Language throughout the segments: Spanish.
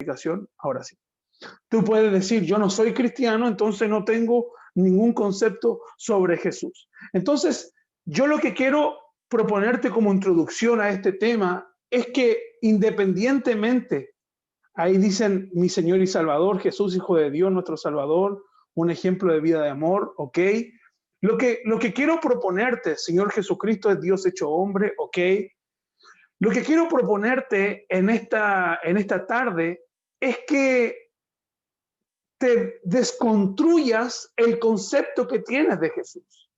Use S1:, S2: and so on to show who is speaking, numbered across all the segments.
S1: explicación, ahora sí. Tú puedes decir, yo no soy cristiano, entonces no tengo ningún concepto sobre Jesús. Entonces, yo lo que quiero proponerte como introducción a este tema es que independientemente, ahí dicen mi Señor y Salvador, Jesús, Hijo de Dios, nuestro Salvador, un ejemplo de vida de amor, ¿ok? Lo que quiero proponerte, Señor Jesucristo es Dios hecho hombre, ¿ok? Lo que quiero proponerte en esta tarde es que te desconstruyas el concepto que tienes de Jesús.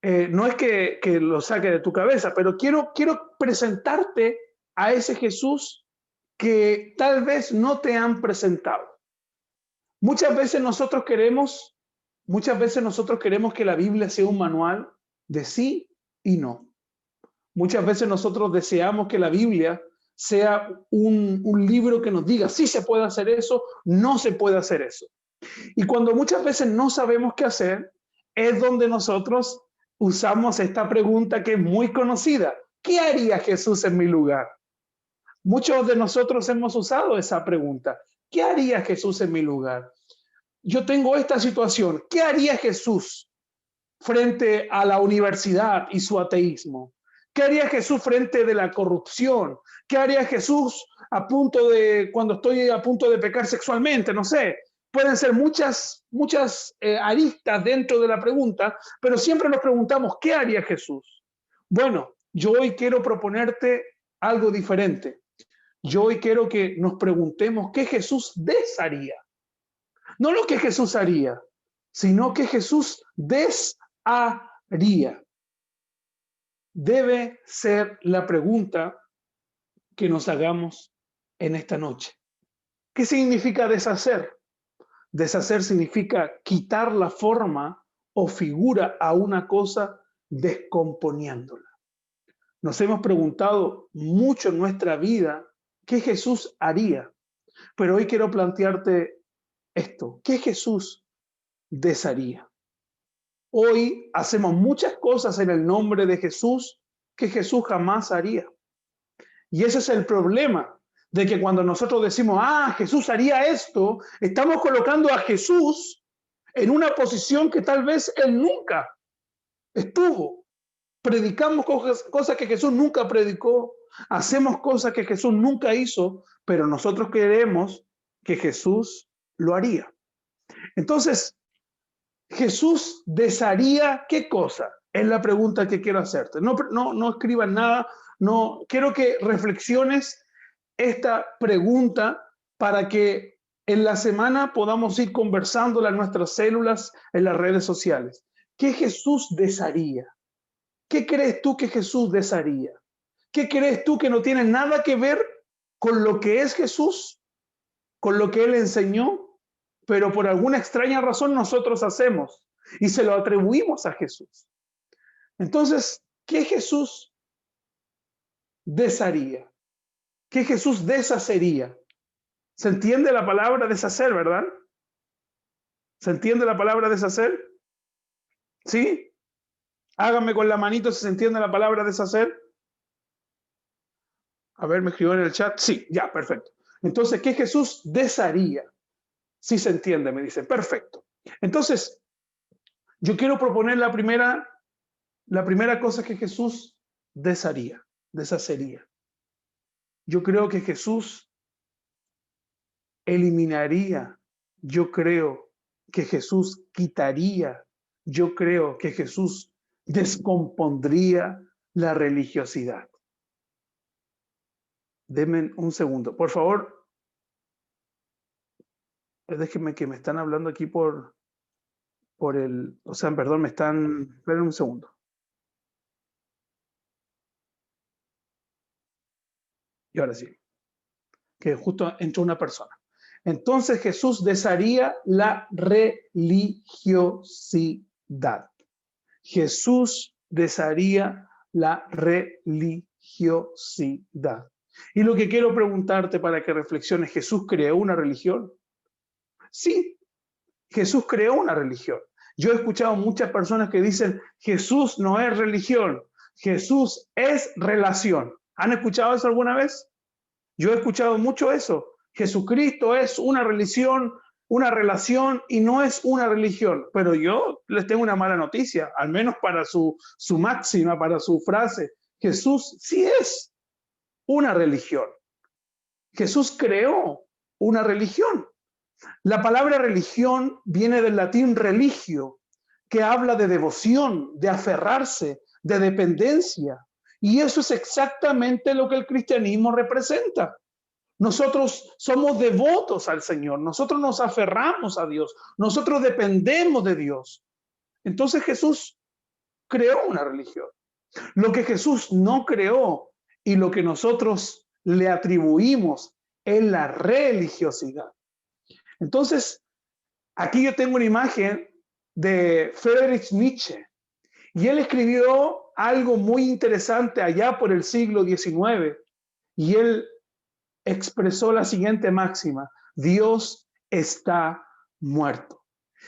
S1: No es que lo saque de tu cabeza, pero quiero presentarte a ese Jesús que tal vez no te han presentado. Muchas veces nosotros queremos que la Biblia sea un manual de sí y no. Muchas veces nosotros deseamos que la Biblia sea un libro que nos diga sí se puede hacer eso, no se puede hacer eso. Y cuando muchas veces no sabemos qué hacer, es donde nosotros usamos esta pregunta que es muy conocida. ¿Qué haría Jesús en mi lugar? Muchos de nosotros hemos usado esa pregunta. ¿Qué haría Jesús en mi lugar? Yo tengo esta situación. ¿Qué haría Jesús frente a la universidad y su ateísmo? ¿Qué haría Jesús frente de la corrupción? ¿Qué haría Jesús cuando estoy a punto de pecar sexualmente? No sé. Pueden ser muchas aristas dentro de la pregunta, pero siempre nos preguntamos, ¿qué haría Jesús? Bueno, yo hoy quiero proponerte algo diferente. Yo hoy quiero que nos preguntemos qué Jesús desharía. No lo que Jesús haría, sino que Jesús desharía. Debe ser la pregunta que nos hagamos en esta noche. ¿Qué significa deshacer? Deshacer significa quitar la forma o figura a una cosa descomponiéndola. Nos hemos preguntado mucho en nuestra vida qué Jesús haría, pero hoy quiero plantearte esto. ¿Qué Jesús desharía? Hoy hacemos muchas cosas en el nombre de Jesús que Jesús jamás haría. Y ese es el problema, de que cuando nosotros decimos, Jesús haría esto, estamos colocando a Jesús en una posición que tal vez Él nunca estuvo. Predicamos cosas que Jesús nunca predicó, hacemos cosas que Jesús nunca hizo, pero nosotros creemos que Jesús lo haría. Entonces, ¿Jesús desharía qué cosa? Es la pregunta que quiero hacerte. No escribas nada, no quiero que reflexiones esta pregunta para que en la semana podamos ir conversándola en nuestras células, en las redes sociales. ¿Qué Jesús desharía? ¿Qué crees tú que Jesús desharía? ¿Qué crees tú que no tiene nada que ver con lo que es Jesús, con lo que Él enseñó, pero por alguna extraña razón nosotros hacemos y se lo atribuimos a Jesús? Entonces, ¿qué Jesús desharía? ¿Qué Jesús deshacería? ¿Se entiende la palabra deshacer, verdad? ¿Se entiende la palabra deshacer? ¿Sí? Háganme con la manito si se entiende la palabra deshacer. A ver, me escribió en el chat. Sí, ya, perfecto. Entonces, ¿qué Jesús desharía? Sí se entiende, me dice. Perfecto. Entonces, yo quiero proponer la primera cosa que Jesús deshacería. Yo creo que Jesús eliminaría, yo creo que Jesús quitaría, yo creo que Jesús descompondría la religiosidad. Denme un segundo, por favor. Déjenme que me están hablando aquí perdón, esperen un segundo. Y ahora sí, que justo entró una persona. Entonces Jesús desharía la religiosidad. Jesús desharía la religiosidad. Y lo que quiero preguntarte para que reflexiones, ¿Jesús creó una religión? Sí, Jesús creó una religión. Yo he escuchado muchas personas que dicen, Jesús no es religión, Jesús es relación. ¿Han escuchado eso alguna vez? Yo he escuchado mucho eso. Jesucristo es una religión, una relación y no es una religión. Pero yo les tengo una mala noticia, al menos para su máxima, para su frase. Jesús sí es una religión. Jesús creó una religión. La palabra religión viene del latín religio, que habla de devoción, de aferrarse, de dependencia. Y eso es exactamente lo que el cristianismo representa. Nosotros somos devotos al Señor, nosotros nos aferramos a Dios, nosotros dependemos de Dios. Entonces Jesús creó una religión. Lo que Jesús no creó y lo que nosotros le atribuimos es la religiosidad. Entonces, aquí yo tengo una imagen de Friedrich Nietzsche y él escribió algo muy interesante allá por el siglo XIX y él expresó la siguiente máxima: Dios está muerto.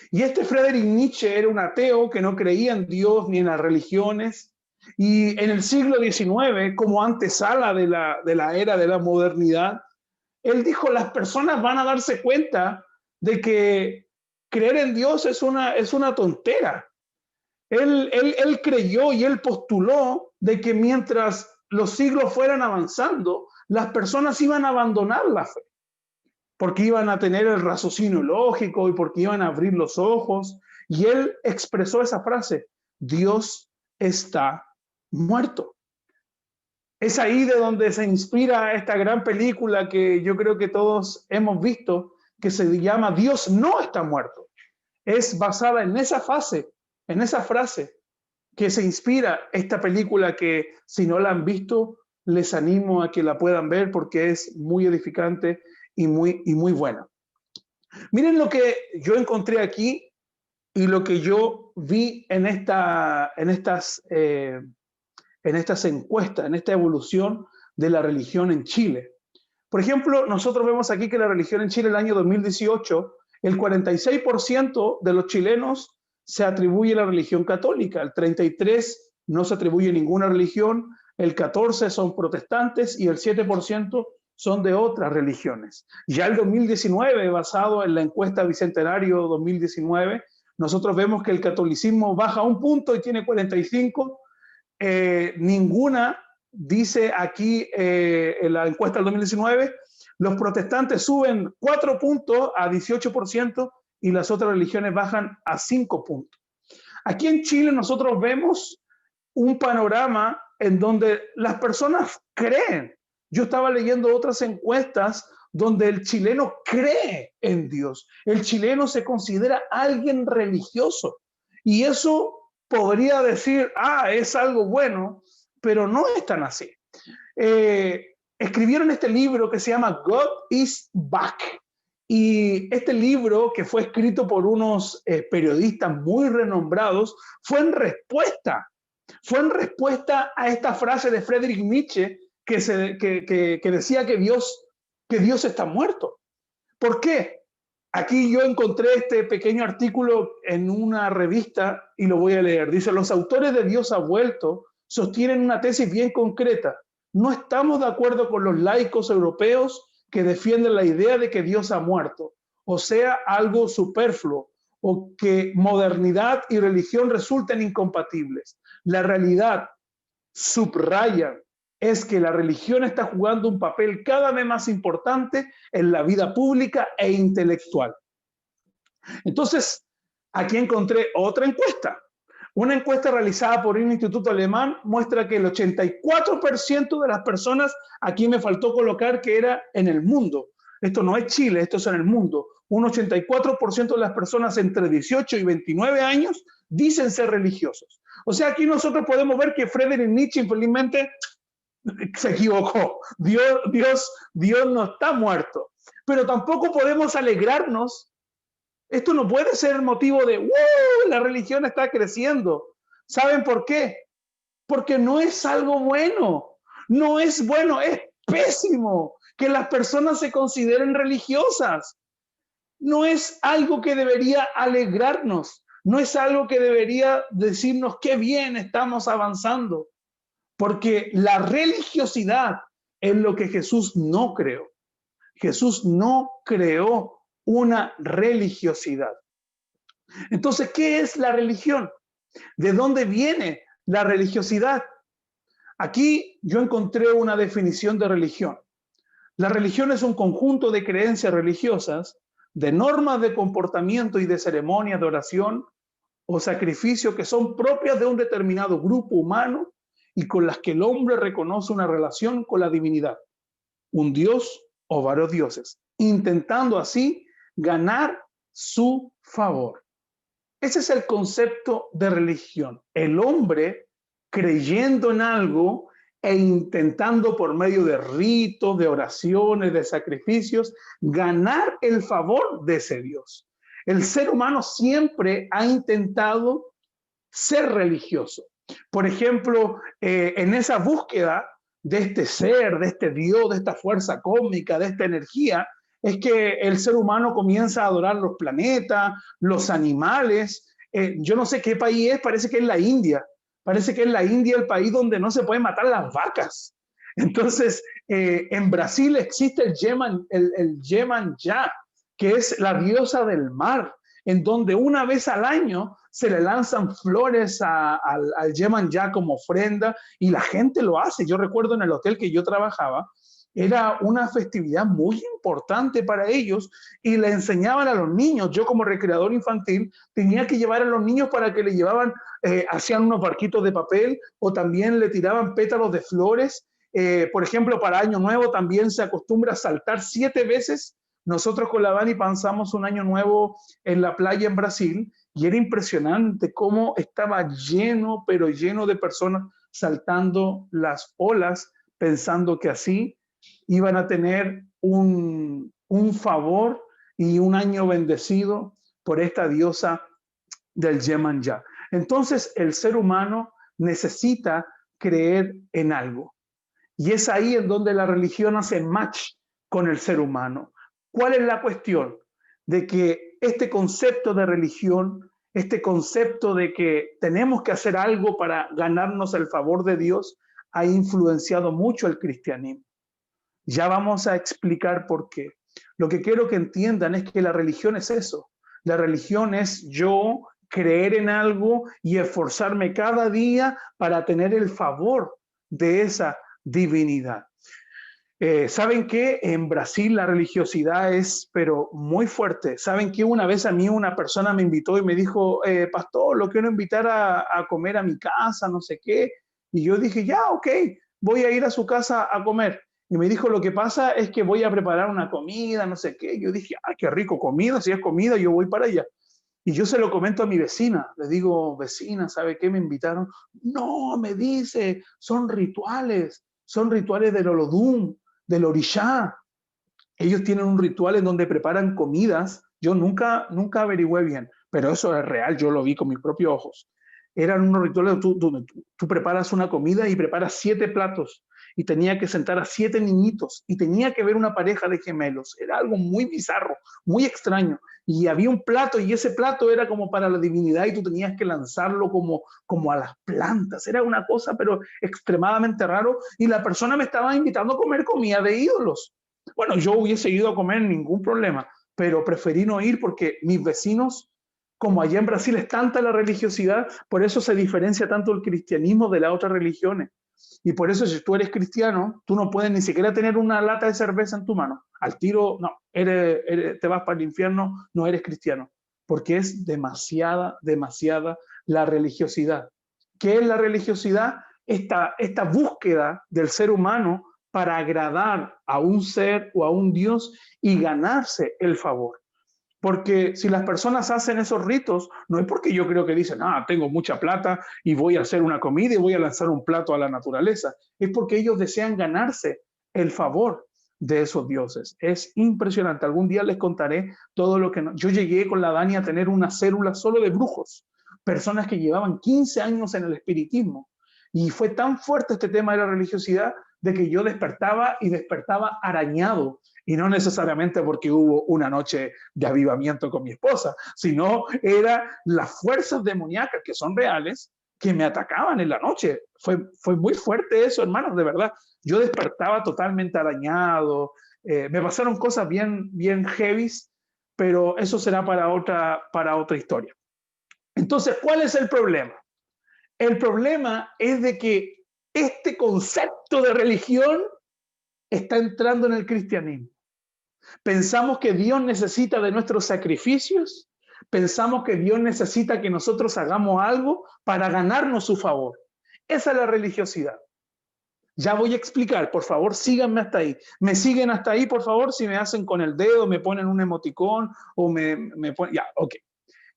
S1: Y este Friedrich Nietzsche era un ateo que no creía en Dios ni en las religiones. Y en el siglo XIX, como antesala de la era de la modernidad, él dijo, las personas van a darse cuenta de que creer en Dios es una tontera. Él creyó y él postuló de que mientras los siglos fueran avanzando, las personas iban a abandonar la fe, porque iban a tener el raciocinio lógico y porque iban a abrir los ojos. Y él expresó esa frase: Dios está muerto. Es ahí de donde se inspira esta gran película que yo creo que todos hemos visto, que se llama Dios no está muerto. Es basada en esa frase que se inspira esta película, que si no la han visto, les animo a que la puedan ver porque es muy edificante y muy buena. Miren lo que yo encontré aquí y lo que yo vi en estas encuestas, en esta evolución de la religión en Chile. Por ejemplo, nosotros vemos aquí que la religión en Chile en el año 2018, el 46% de los chilenos se atribuye a la religión católica, el 33% no se atribuye a ninguna religión, el 14% son protestantes y el 7% son de otras religiones. Ya el 2019, basado en la encuesta Bicentenario 2019, nosotros vemos que el catolicismo baja un punto y tiene 45%. Ninguna, dice aquí en la encuesta del 2019, los protestantes suben 4 puntos a 18% y las otras religiones bajan a 5 puntos. Aquí en Chile nosotros vemos un panorama en donde las personas creen. Yo estaba leyendo otras encuestas donde el chileno cree en Dios. El chileno se considera alguien religioso. Y eso podría decir, es algo bueno, pero no es tan así. Escribieron este libro que se llama God is Back. Y este libro, que fue escrito por unos periodistas muy renombrados, fue en respuesta a esta frase de Friedrich Nietzsche que decía que Dios está muerto. ¿Por qué? Aquí yo encontré este pequeño artículo en una revista y lo voy a leer. Dice: los autores de Dios ha vuelto sostienen una tesis bien concreta. No estamos de acuerdo con los laicos europeos que defienden la idea de que Dios ha muerto, o sea, algo superfluo, o que modernidad y religión resulten incompatibles. La realidad, subrayan, es que la religión está jugando un papel cada vez más importante en la vida pública e intelectual. Entonces, aquí encontré otra encuesta. Una encuesta realizada por un instituto alemán muestra que el 84% de las personas, aquí me faltó colocar que era en el mundo. Esto no es Chile, esto es en el mundo. Un 84% de las personas entre 18 y 29 años dicen ser religiosos. O sea, aquí nosotros podemos ver que Friedrich Nietzsche, infelizmente, se equivocó. Dios no está muerto. Pero tampoco podemos alegrarnos. Esto no puede ser motivo de ¡wow! La religión está creciendo. ¿Saben por qué? Porque no es algo bueno. No es bueno, es pésimo que las personas se consideren religiosas. No es algo que debería alegrarnos. No es algo que debería decirnos qué bien estamos avanzando. Porque la religiosidad es lo que Jesús no creó. Jesús no creó una religiosidad. Entonces, ¿qué es la religión? ¿De dónde viene la religiosidad? Aquí yo encontré una definición de religión. La religión es un conjunto de creencias religiosas, de normas de comportamiento y de ceremonias de oración o sacrificio que son propias de un determinado grupo humano y con las que el hombre reconoce una relación con la divinidad, un dios o varios dioses, intentando así ganar su favor. Ese es el concepto de religión. El hombre creyendo en algo e intentando por medio de ritos, de oraciones, de sacrificios, ganar el favor de ese Dios. El ser humano siempre ha intentado ser religioso. Por ejemplo, en esa búsqueda de este ser, de este Dios, de esta fuerza cósmica, de esta energía, es que el ser humano comienza a adorar los planetas, los animales. Yo no sé qué país es, parece que es la India. Parece que es la India el país donde no se pueden matar las vacas. Entonces, en Brasil existe el Iemanjá, que es la diosa del mar, en donde una vez al año se le lanzan flores al Iemanjá como ofrenda y la gente lo hace. Yo recuerdo en el hotel que yo trabajaba, era una festividad muy importante para ellos y le enseñaban a los niños. Yo como recreador infantil tenía que llevar a los niños para que le llevaban, hacían unos barquitos de papel o también le tiraban pétalos de flores. Por ejemplo, para Año Nuevo también se acostumbra a saltar 7 veces. Nosotros con la Dani pasamos un año nuevo en la playa en Brasil y era impresionante cómo estaba lleno, pero lleno de personas saltando las olas, pensando que así iban a tener un favor y un año bendecido por esta diosa del Iemanjá. Entonces el ser humano necesita creer en algo. Y es ahí en donde la religión hace match con el ser humano. ¿Cuál es la cuestión? De que este concepto de religión, este concepto de que tenemos que hacer algo para ganarnos el favor de Dios, ha influenciado mucho el cristianismo. Ya vamos a explicar por qué. Lo que quiero que entiendan es que la religión es eso. La religión es yo creer en algo y esforzarme cada día para tener el favor de esa divinidad. ¿Saben qué? En Brasil la religiosidad es, pero muy fuerte. ¿Saben qué? Una vez a mí una persona me invitó y me dijo, pastor, lo quiero invitar a comer a mi casa, no sé qué. Y yo dije, ya, ok, voy a ir a su casa a comer. Y me dijo, lo que pasa es que voy a preparar una comida, no sé qué. Yo dije, ah, qué rico, comida, si es comida, yo voy para allá. Y yo se lo comento a mi vecina, le digo, vecina, ¿sabe qué? Me invitaron. No, me dice, son rituales del Olodum, del Orishá. Ellos tienen un ritual en donde preparan comidas. Yo nunca averigüé bien, pero eso es real, yo lo vi con mis propios ojos. Eran unos rituales donde tú preparas una comida y preparas 7 platos y tenía que sentar a 7 niñitos y tenía que ver una pareja de gemelos. Era algo muy bizarro, muy extraño. Y había un plato y ese plato era como para la divinidad y tú tenías que lanzarlo como a las plantas. Era una cosa pero extremadamente raro y la persona me estaba invitando a comer comida de ídolos. Bueno, yo hubiese ido a comer ningún problema, pero preferí no ir porque mis vecinos, como allá en Brasil es tanta la religiosidad, por eso se diferencia tanto el cristianismo de las otras religiones. Y por eso si tú eres cristiano, tú no puedes ni siquiera tener una lata de cerveza en tu mano. Al tiro, no, te vas para el infierno, no eres cristiano. Porque es demasiada la religiosidad. ¿Qué es la religiosidad? Esta búsqueda del ser humano para agradar a un ser o a un Dios y ganarse el favor. Porque si las personas hacen esos ritos, no es porque yo creo que dicen, ah, tengo mucha plata y voy a hacer una comida y voy a lanzar un plato a la naturaleza. Es porque ellos desean ganarse el favor de esos dioses. Es impresionante. Algún día les contaré todo lo que... No... Yo llegué con la Dani a tener una célula solo de brujos, personas que llevaban 15 años en el espiritismo. Y fue tan fuerte este tema de la religiosidad de que yo despertaba y despertaba arañado. Y no necesariamente porque hubo una noche de avivamiento con mi esposa, sino era las fuerzas demoníacas que son reales que me atacaban en la noche. Fue muy fuerte eso, hermanos, de verdad. Yo despertaba totalmente arañado, Me pasaron cosas bien heavies, pero eso será para otra historia. Entonces, ¿cuál es el problema? El problema es de que este concepto de religión está entrando en el cristianismo. Pensamos que Dios necesita de nuestros sacrificios, pensamos que Dios necesita que nosotros hagamos algo para ganarnos su favor. Esa es la religiosidad. Ya voy a explicar, por favor, síganme hasta ahí. Me siguen hasta ahí, por favor, si me hacen con el dedo, me ponen un emoticón o me ponen... Ya, ok.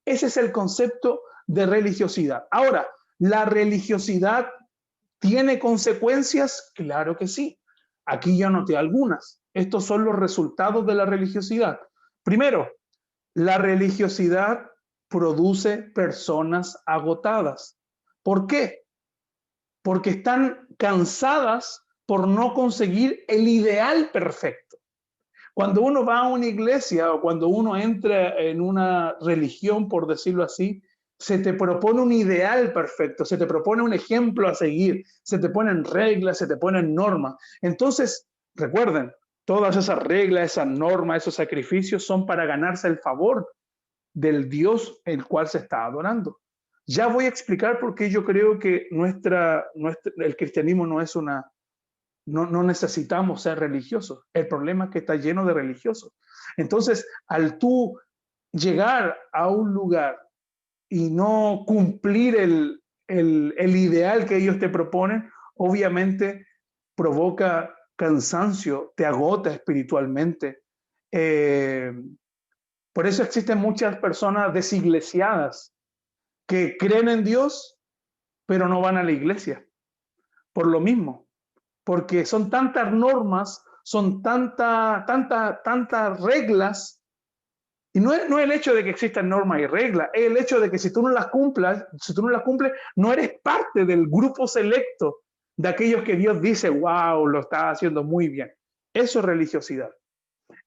S1: Ese es el concepto de religiosidad. Ahora, ¿la religiosidad tiene consecuencias? Claro que sí. Aquí ya anoté algunas. Estos son los resultados de la religiosidad. Primero, la religiosidad produce personas agotadas. ¿Por qué? Porque están cansadas por no conseguir el ideal perfecto. Cuando uno va a una iglesia o cuando uno entra en una religión, por decirlo así, se te propone un ideal perfecto, se te propone un ejemplo a seguir, se te ponen reglas, se te ponen normas. Entonces, recuerden, todas esas reglas, esas normas, esos sacrificios son para ganarse el favor del Dios el cual se está adorando. Ya voy a explicar por qué yo creo que el cristianismo no es una... No necesitamos ser religiosos. El problema es que está lleno de religiosos. Entonces, al tú llegar a un lugar y no cumplir el ideal que ellos te proponen, obviamente provoca cansancio, te agota espiritualmente. Por eso existen muchas personas desiglesiadas que creen en Dios, pero no van a la iglesia. Por lo mismo, porque son tantas normas, son tantas reglas, y no es el hecho de que existan normas y reglas, es el hecho de que si tú no las cumples, no eres parte del grupo selecto de aquellos que Dios dice, wow, lo está haciendo muy bien. Eso es religiosidad.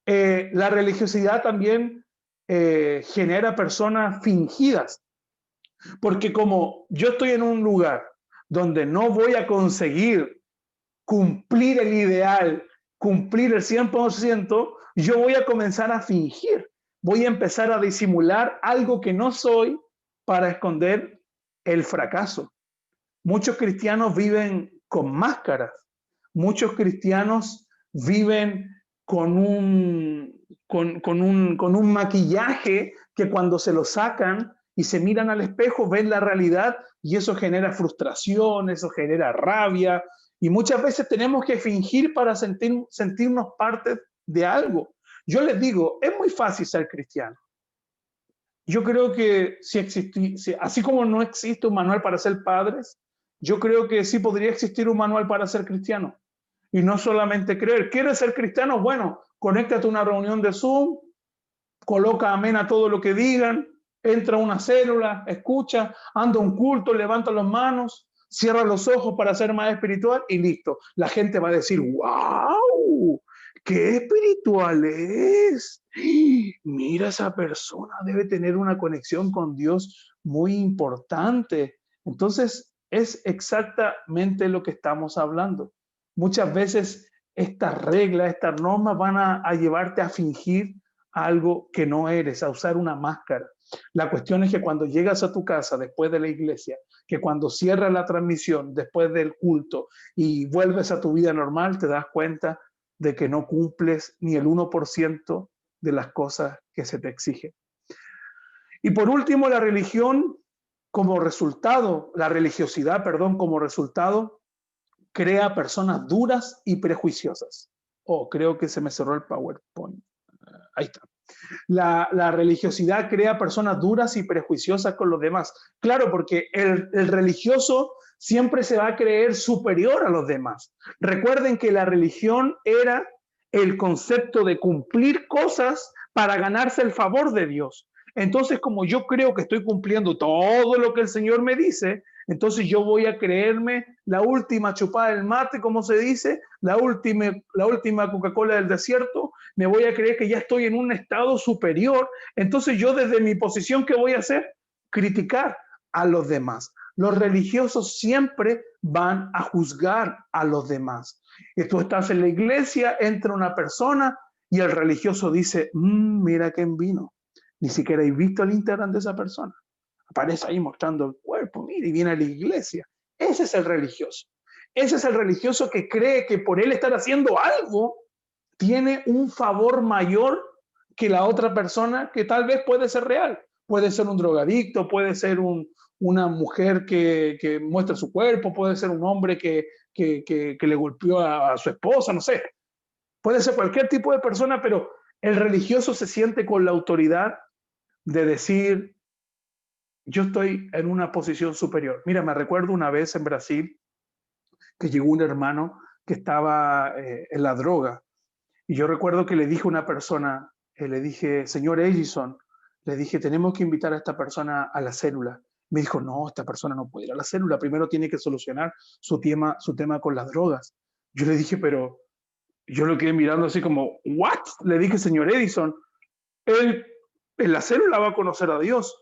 S1: La religiosidad también genera personas fingidas, porque como yo estoy en un lugar donde no voy a conseguir cumplir el ideal, cumplir el 100%, yo voy a comenzar a fingir, voy a empezar a disimular algo que no soy para esconder el fracaso. Muchos cristianos viven con máscaras, muchos cristianos viven con un maquillaje que cuando se lo sacan y se miran al espejo ven la realidad y eso genera frustración, eso genera rabia y muchas veces tenemos que fingir para sentirnos parte de algo. Yo les digo, es muy fácil ser cristiano. Yo creo que así como no existe un manual para ser padres, yo creo que sí podría existir un manual para ser cristiano. Y no solamente creer. ¿Quieres ser cristiano? Bueno, conéctate a una reunión de Zoom, coloca amén a todo lo que digan, entra a una célula, escucha, anda a un culto, levanta las manos, cierra los ojos para ser más espiritual y listo. La gente va a decir, ¡wow! ¡Qué espiritual es! Mira, esa persona debe tener una conexión con Dios muy importante. Entonces, es exactamente lo que estamos hablando. Muchas veces estas reglas, estas normas van a llevarte a fingir algo que no eres, a usar una máscara. La cuestión es que cuando llegas a tu casa después de la iglesia, que cuando cierras la transmisión después del culto y vuelves a tu vida normal, te das cuenta de que no cumples ni el 1% de las cosas que se te exigen. Y por último, la religiosidad como resultado, crea personas duras y prejuiciosas. Oh, creo que se me cerró el PowerPoint. Ahí está. La religiosidad crea personas duras y prejuiciosas con los demás. Claro, porque el religioso siempre se va a creer superior a los demás. Recuerden que la religión era el concepto de cumplir cosas para ganarse el favor de Dios. Entonces, como yo creo que estoy cumpliendo todo lo que el Señor me dice, entonces yo voy a creerme la última chupada del mate, como se dice, la última Coca-Cola del desierto, me voy a creer que ya estoy en un estado superior. Entonces yo desde mi posición, ¿qué voy a hacer? Criticar a los demás. Los religiosos siempre van a juzgar a los demás. Y tú estás en la iglesia, entra una persona y el religioso dice, mira quién vino. Ni siquiera he visto el Instagram de esa persona. Aparece ahí mostrando el cuerpo, mira, y viene a la iglesia. Ese es el religioso. Ese es el religioso que cree que por él estar haciendo algo, tiene un favor mayor que la otra persona que tal vez puede ser real. Puede ser un drogadicto, puede ser una mujer que muestra su cuerpo, puede ser un hombre que le golpeó a su esposa, no sé. Puede ser cualquier tipo de persona, pero el religioso se siente con la autoridad de decir, yo estoy en una posición superior. Mira, me recuerdo una vez en Brasil que llegó un hermano que estaba en la droga. Y yo recuerdo que le dije a una persona, le dije, señor Edison, le dije, tenemos que invitar a esta persona a la célula. Me dijo, no, esta persona no puede ir a la célula, primero tiene que solucionar su tema con las drogas. Yo le dije, pero yo lo quedé mirando así como, ¿what? Le dije, señor Edison, él en la célula va a conocer a Dios.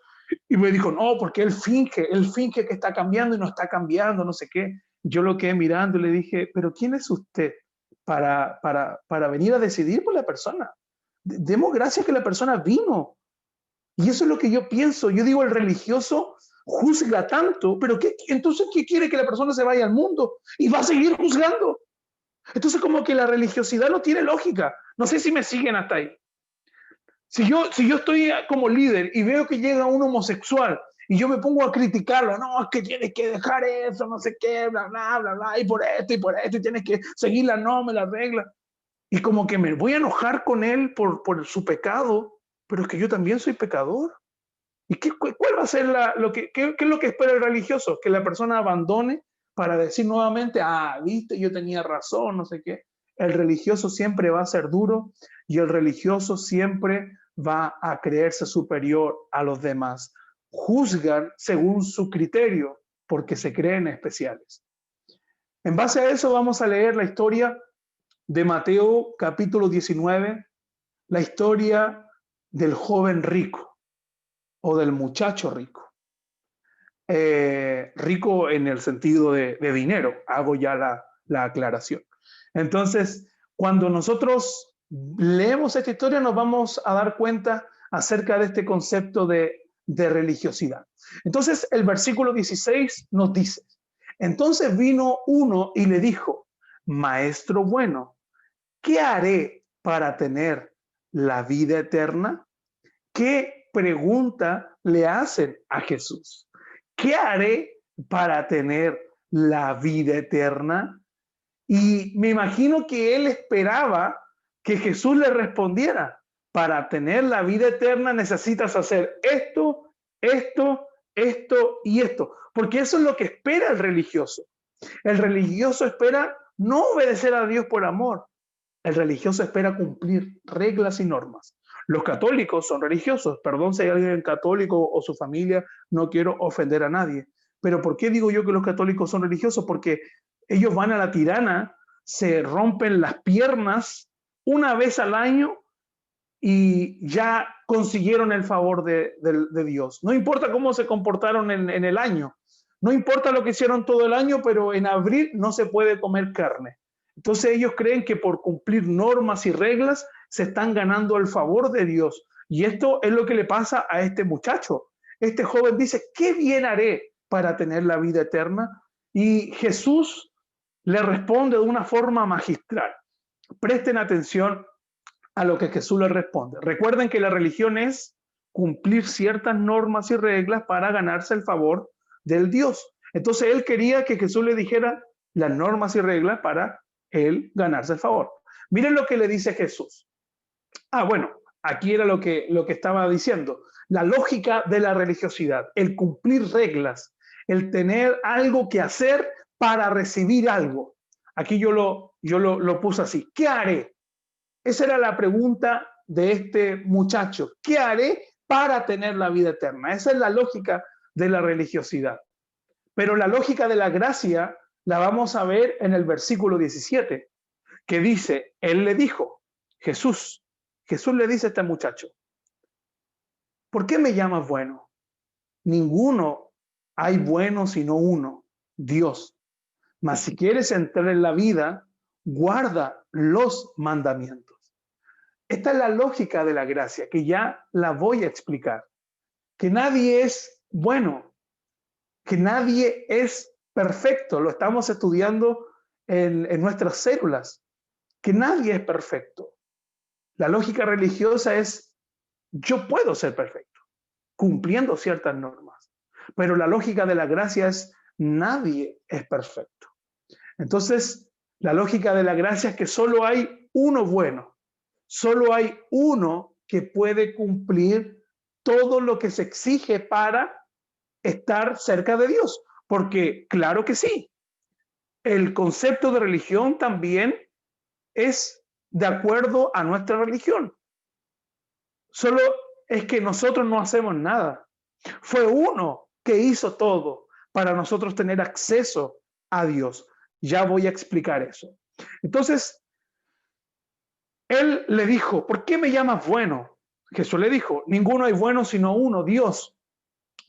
S1: Y me dijo, no, porque él finge que está cambiando y no está cambiando, no sé qué. Yo lo quedé mirando y le dije, pero ¿quién es usted para venir a decidir por la persona? Demos gracias que la persona vino. Y eso es lo que yo pienso. Yo digo, el religioso juzga tanto, pero entonces, ¿qué quiere? Que la persona se vaya al mundo y va a seguir juzgando. Entonces, como que la religiosidad no tiene lógica. No sé si me siguen hasta ahí. Si yo estoy como líder y veo que llega un homosexual y yo me pongo a criticarlo, no, es que tienes que dejar eso, no sé qué, bla, bla, bla, bla, y por esto, y tienes que seguir las normas, las reglas. Y como que me voy a enojar con él por su pecado, pero es que yo también soy pecador. ¿Y cuál va a ser qué es lo que espera el religioso? Que la persona abandone para decir nuevamente, viste, yo tenía razón, no sé qué. El religioso siempre va a ser duro y el religioso siempre va a creerse superior a los demás. Juzgan según su criterio porque se creen especiales. En base a eso vamos a leer la historia de Mateo capítulo 19, la historia del joven rico o del muchacho rico. Rico en el sentido de dinero, hago ya la aclaración. Entonces, cuando nosotros leemos esta historia nos vamos a dar cuenta acerca de este concepto de religiosidad. Entonces, el versículo 16 nos dice, entonces vino uno y le dijo, maestro bueno, ¿qué haré para tener la vida eterna? ¿Qué pregunta le hacen a Jesús? ¿Qué haré para tener la vida eterna? Y me imagino que él esperaba que Jesús le respondiera, para tener la vida eterna necesitas hacer esto, esto, esto y esto, porque eso es lo que espera el religioso. El religioso espera no obedecer a Dios por amor, el religioso espera cumplir reglas y normas. Los católicos son religiosos. Perdón si hay alguien católico o su familia, no quiero ofender a nadie. Pero ¿por qué digo yo que los católicos son religiosos? Porque ellos van a la tirana, se rompen las piernas una vez al año y ya consiguieron el favor de Dios. No importa cómo se comportaron en el año, no importa lo que hicieron todo el año, pero en abril no se puede comer carne. Entonces ellos creen que por cumplir normas y reglas se están ganando el favor de Dios. Y esto es lo que le pasa a este muchacho. Este joven dice, ¿qué bien haré para tener la vida eterna? Y Jesús le responde de una forma magistral. Presten atención a lo que Jesús le responde. Recuerden que la religión es cumplir ciertas normas y reglas para ganarse el favor del Dios. Entonces él quería que Jesús le dijera las normas y reglas para él ganarse el favor. Miren lo que le dice Jesús. Bueno, aquí era lo que estaba diciendo. La lógica de la religiosidad, el cumplir reglas, el tener algo que hacer para recibir algo. Aquí yo lo puse así. ¿Qué haré? Esa era la pregunta de este muchacho. ¿Qué haré para tener la vida eterna? Esa es la lógica de la religiosidad. Pero la lógica de la gracia la vamos a ver en el versículo 17, que dice, él le dijo, Jesús le dice a este muchacho, ¿por qué me llamas bueno? Ninguno hay bueno sino uno, Dios. Mas si quieres entrar en la vida, guarda los mandamientos. Esta es la lógica de la gracia, que ya la voy a explicar. Que nadie es bueno, que nadie es perfecto. Lo estamos estudiando en nuestras células, que nadie es perfecto. La lógica religiosa es, yo puedo ser perfecto, cumpliendo ciertas normas. Pero la lógica de la gracia es, nadie es perfecto. Entonces, la lógica de la gracia es que solo hay uno bueno, solo hay uno que puede cumplir todo lo que se exige para estar cerca de Dios. Porque claro que sí, el concepto de religión también es de acuerdo a nuestra religión. Solo es que nosotros no hacemos nada. Fue uno que hizo todo para nosotros tener acceso a Dios. Ya voy a explicar eso. Entonces, él le dijo, ¿por qué me llamas bueno? Jesús le dijo, ninguno hay bueno sino uno, Dios.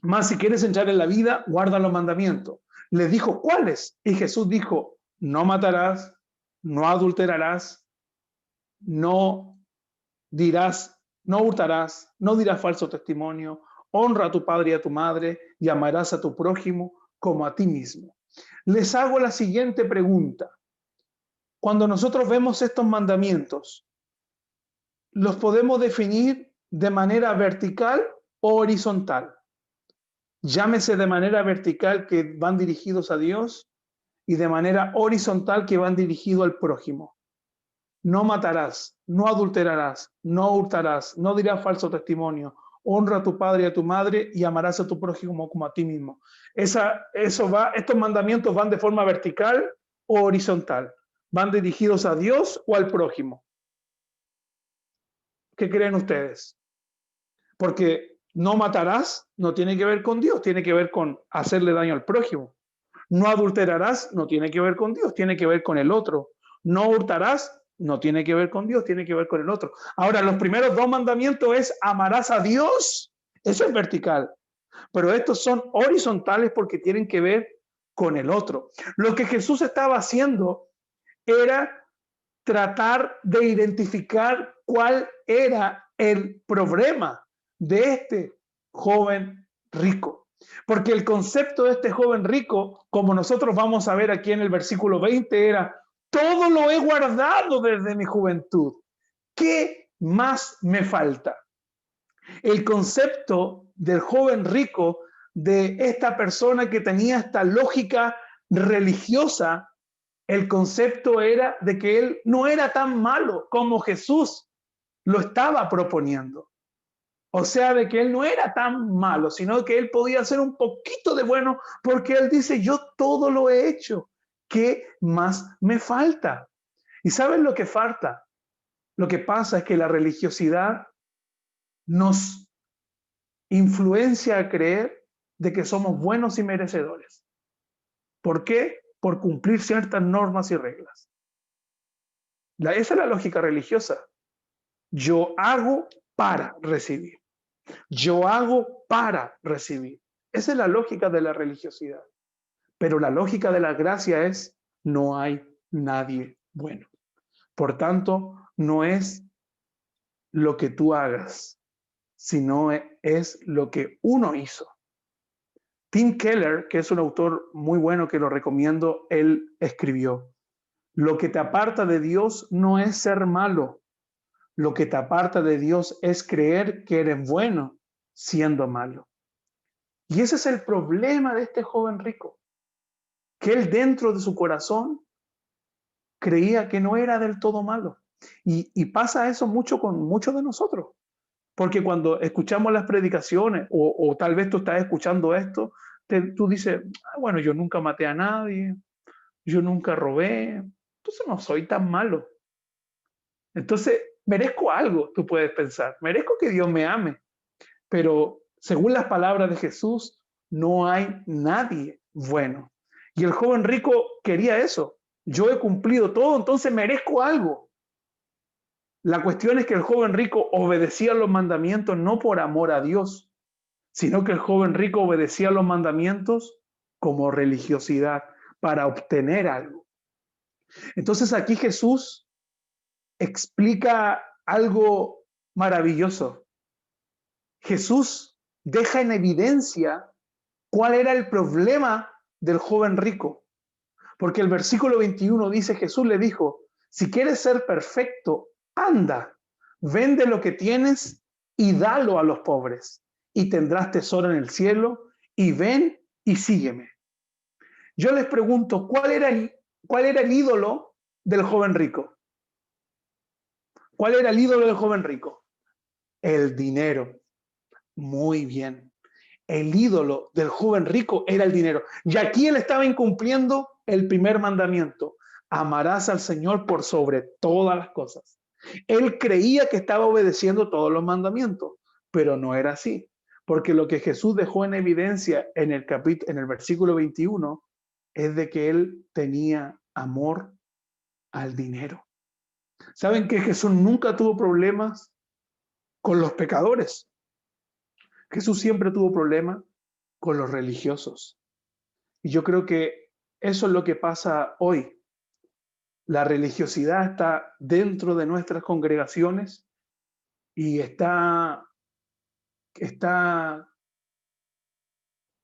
S1: Mas si quieres entrar en la vida, guarda los mandamientos. Le dijo, ¿cuáles? Y Jesús dijo, no matarás, no adulterarás, no dirás, no hurtarás, no dirás falso testimonio, honra a tu padre y a tu madre y amarás a tu prójimo como a ti mismo. Les hago la siguiente pregunta. Cuando nosotros vemos estos mandamientos, ¿los podemos definir de manera vertical o horizontal? Llámese de manera vertical que van dirigidos a Dios y de manera horizontal que van dirigidos al prójimo. No matarás, no adulterarás, no hurtarás, no dirás falso testimonio, honra a tu padre y a tu madre y amarás a tu prójimo como a ti mismo. Estos mandamientos van de forma vertical o horizontal. ¿Van dirigidos a Dios o al prójimo? ¿Qué creen ustedes? Porque no matarás no tiene que ver con Dios, tiene que ver con hacerle daño al prójimo. No adulterarás no tiene que ver con Dios, tiene que ver con el otro. No hurtarás no tiene que ver con Dios, tiene que ver con el otro. Ahora, los primeros dos mandamientos es amarás a Dios, eso es vertical. Pero estos son horizontales porque tienen que ver con el otro. Lo que Jesús estaba haciendo era tratar de identificar cuál era el problema de este joven rico. Porque el concepto de este joven rico, como nosotros vamos a ver aquí en el versículo 20, era, todo lo he guardado desde mi juventud. ¿Qué más me falta? El concepto del joven rico, de esta persona que tenía esta lógica religiosa, el concepto era de que él no era tan malo como Jesús lo estaba proponiendo. O sea, de que él no era tan malo, sino que él podía hacer un poquito de bueno porque él dice, yo todo lo he hecho. ¿Qué más me falta? ¿Y saben lo que falta? Lo que pasa es que la religiosidad nos influencia a creer de que somos buenos y merecedores. ¿Por qué? Por cumplir ciertas normas y reglas. Esa es la lógica religiosa. Yo hago para recibir. Yo hago para recibir. Esa es la lógica de la religiosidad. Pero la lógica de la gracia es, no hay nadie bueno. Por tanto, no es lo que tú hagas, sino es lo que uno hizo. Tim Keller, que es un autor muy bueno que lo recomiendo, él escribió, lo que te aparta de Dios no es ser malo, lo que te aparta de Dios es creer que eres bueno siendo malo. Y ese es el problema de este joven rico, que él dentro de su corazón creía que no era del todo malo. Y pasa eso mucho con muchos de nosotros, porque cuando escuchamos las predicaciones o tal vez tú estás escuchando esto, tú dices, bueno, yo nunca maté a nadie, yo nunca robé, entonces no soy tan malo. Entonces, merezco algo, tú puedes pensar, merezco que Dios me ame, pero según las palabras de Jesús, no hay nadie bueno. Y el joven rico quería eso. Yo he cumplido todo, entonces merezco algo. La cuestión es que el joven rico obedecía los mandamientos no por amor a Dios, sino que el joven rico obedecía los mandamientos como religiosidad para obtener algo. Entonces aquí Jesús explica algo maravilloso. Jesús deja en evidencia cuál era el problema del joven rico. Porque el versículo 21 dice, Jesús le dijo, si quieres ser perfecto, anda, vende lo que tienes y dalo a los pobres, y tendrás tesoro en el cielo, y ven y sígueme. Yo les pregunto, ¿cuál era el ídolo del joven rico? ¿Cuál era el ídolo del joven rico? El dinero. Muy bien. El ídolo del joven rico era el dinero. Y aquí él estaba incumpliendo el primer mandamiento. Amarás al Señor por sobre todas las cosas. Él creía que estaba obedeciendo todos los mandamientos, pero no era así. Porque lo que Jesús dejó en evidencia en el versículo 21 es de que él tenía amor al dinero. ¿Saben que Jesús nunca tuvo problemas con los pecadores? Jesús siempre tuvo problemas con los religiosos. Y yo creo que eso es lo que pasa hoy. La religiosidad está dentro de nuestras congregaciones y está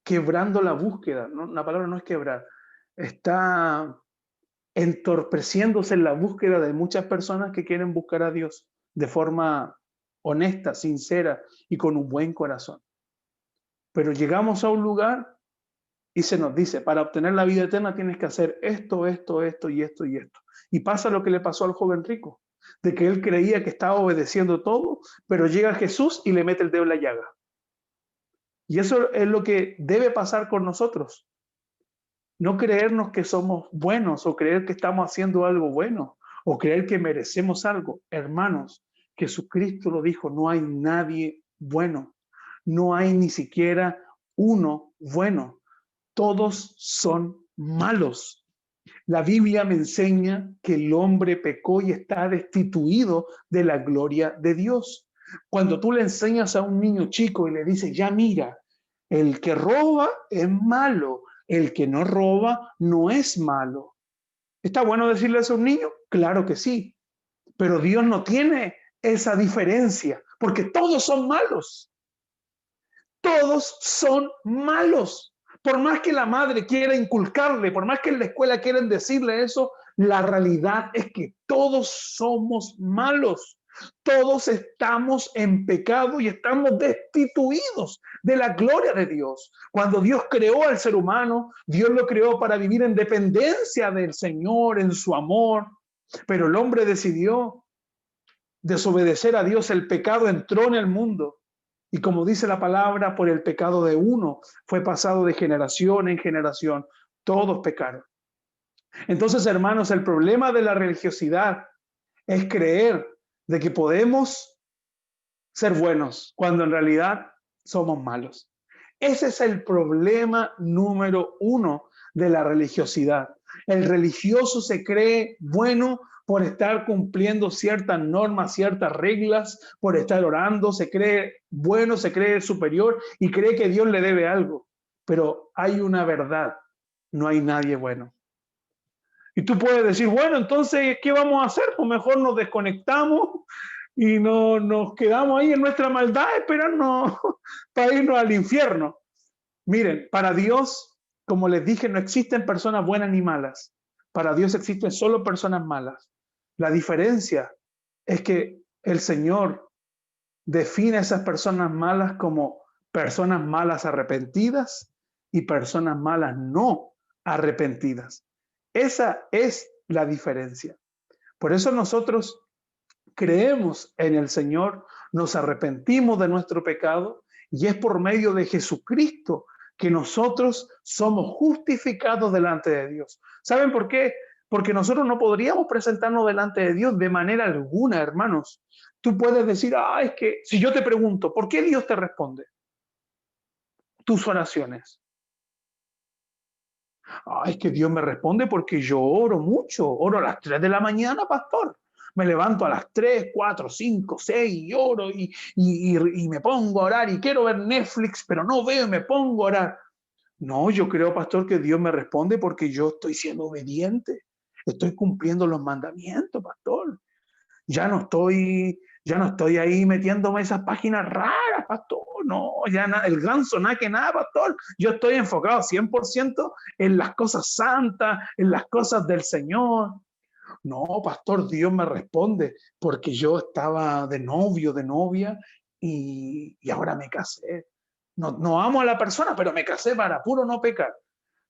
S1: quebrando la búsqueda. ¿No? La palabra no es quebrar. Está entorpeciéndose en la búsqueda de muchas personas que quieren buscar a Dios de forma honesta, sincera y con un buen corazón. Pero llegamos a un lugar y se nos dice, para obtener la vida eterna tienes que hacer esto, esto, esto y esto y esto. Y pasa lo que le pasó al joven rico, de que él creía que estaba obedeciendo todo, pero llega Jesús y le mete el dedo en la llaga. Y eso es lo que debe pasar con nosotros. No creernos que somos buenos o creer que estamos haciendo algo bueno o creer que merecemos algo. Hermanos, Jesucristo lo dijo, no hay nadie bueno. No hay ni siquiera uno bueno. Todos son malos. La Biblia me enseña que el hombre pecó y está destituido de la gloria de Dios. Cuando tú le enseñas a un niño chico y le dices, ya mira, el que roba es malo, el que no roba no es malo. ¿Está bueno decirle eso a un niño? Claro que sí, pero Dios no tiene esa diferencia, porque todos son malos. Todos son malos. Por más que la madre quiera inculcarle, por más que en la escuela quieran decirle eso, la realidad es que todos somos malos. Todos estamos en pecado y estamos destituidos de la gloria de Dios. Cuando Dios creó al ser humano, Dios lo creó para vivir en dependencia del Señor, en su amor. Pero el hombre decidió desobedecer a Dios. El pecado entró en el mundo. Y como dice la palabra, por el pecado de uno fue pasado de generación en generación. Todos pecaron. Entonces, hermanos, el problema de la religiosidad es creer de que podemos ser buenos cuando en realidad somos malos. Ese es el problema número uno de la religiosidad. El religioso se cree bueno por estar cumpliendo ciertas normas, ciertas reglas, por estar orando, se cree bueno, se cree superior y cree que Dios le debe algo. Pero hay una verdad, no hay nadie bueno. Y tú puedes decir, bueno, entonces, ¿qué vamos a hacer? Pues mejor nos desconectamos y no nos quedamos ahí en nuestra maldad esperando para irnos al infierno. Miren, para Dios, como les dije, no existen personas buenas ni malas. Para Dios existen solo personas malas. La diferencia es que el Señor define a esas personas malas como personas malas arrepentidas y personas malas no arrepentidas. Esa es la diferencia. Por eso nosotros creemos en el Señor, nos arrepentimos de nuestro pecado y es por medio de Jesucristo que nosotros somos justificados delante de Dios. ¿Saben por qué? Porque nosotros no podríamos presentarnos delante de Dios de manera alguna, hermanos. Tú puedes decir, es que si yo te pregunto, ¿por qué Dios te responde tus oraciones? Es que Dios me responde porque yo oro mucho, oro a las 3 de la mañana, pastor. me levanto a las 3, 4, 5, 6 y oro y me pongo a orar y quiero ver Netflix, pero no veo y me pongo a orar. No, yo creo, pastor, que Dios me responde porque yo estoy siendo obediente. Estoy cumpliendo los mandamientos, pastor. Ya no estoy ahí metiéndome esas páginas raras, pastor. No, ya el ganso, nada que nada, pastor. Yo estoy enfocado 100% en las cosas santas, en las cosas del Señor. No, pastor, Dios me responde porque yo estaba de novio, de novia y ahora me casé. No, no amo a la persona, pero me casé para puro no pecar.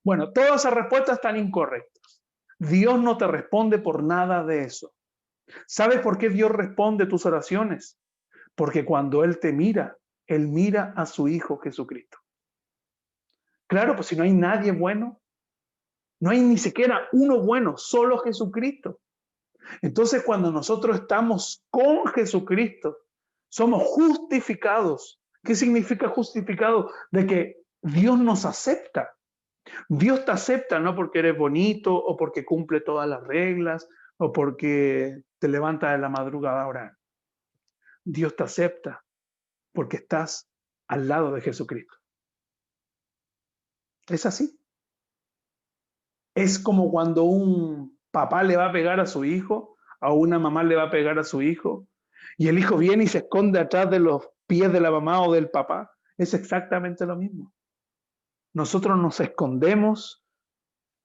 S1: Bueno, todas esas respuestas están incorrectas. Dios no te responde por nada de eso. ¿Sabes por qué Dios responde tus oraciones? Porque cuando Él te mira, Él mira a su Hijo Jesucristo. Claro, pues si no hay nadie bueno, no hay ni siquiera uno bueno, solo Jesucristo. Entonces, cuando nosotros estamos con Jesucristo, somos justificados. ¿Qué significa justificado? De que Dios nos acepta. Dios te acepta no porque eres bonito o porque cumple todas las reglas o porque te levantas de la madrugada a orar. Dios te acepta porque estás al lado de Jesucristo. Es así. Es como cuando un papá le va a pegar a su hijo, o una mamá le va a pegar a su hijo, y el hijo viene y se esconde atrás de los pies de la mamá o del papá. Es exactamente lo mismo. Nosotros nos escondemos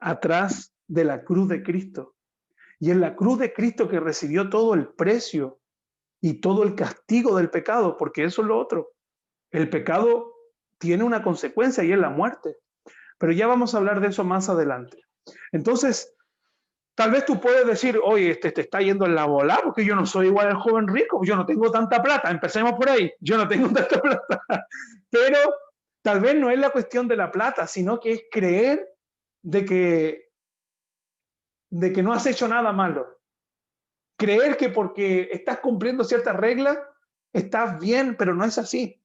S1: atrás de la cruz de Cristo. Y en la cruz de Cristo que recibió todo el precio y todo el castigo del pecado, porque eso es lo otro. El pecado tiene una consecuencia y es la muerte. Pero ya vamos a hablar de eso más adelante. Entonces, tal vez tú puedes decir, oye, te está yendo en la bola porque yo no soy igual al joven rico, yo no tengo tanta plata, empecemos por ahí, yo no tengo tanta plata. Pero tal vez no es la cuestión de la plata, sino que es creer de que no has hecho nada malo. Creer que porque estás cumpliendo ciertas reglas, estás bien, pero no es así.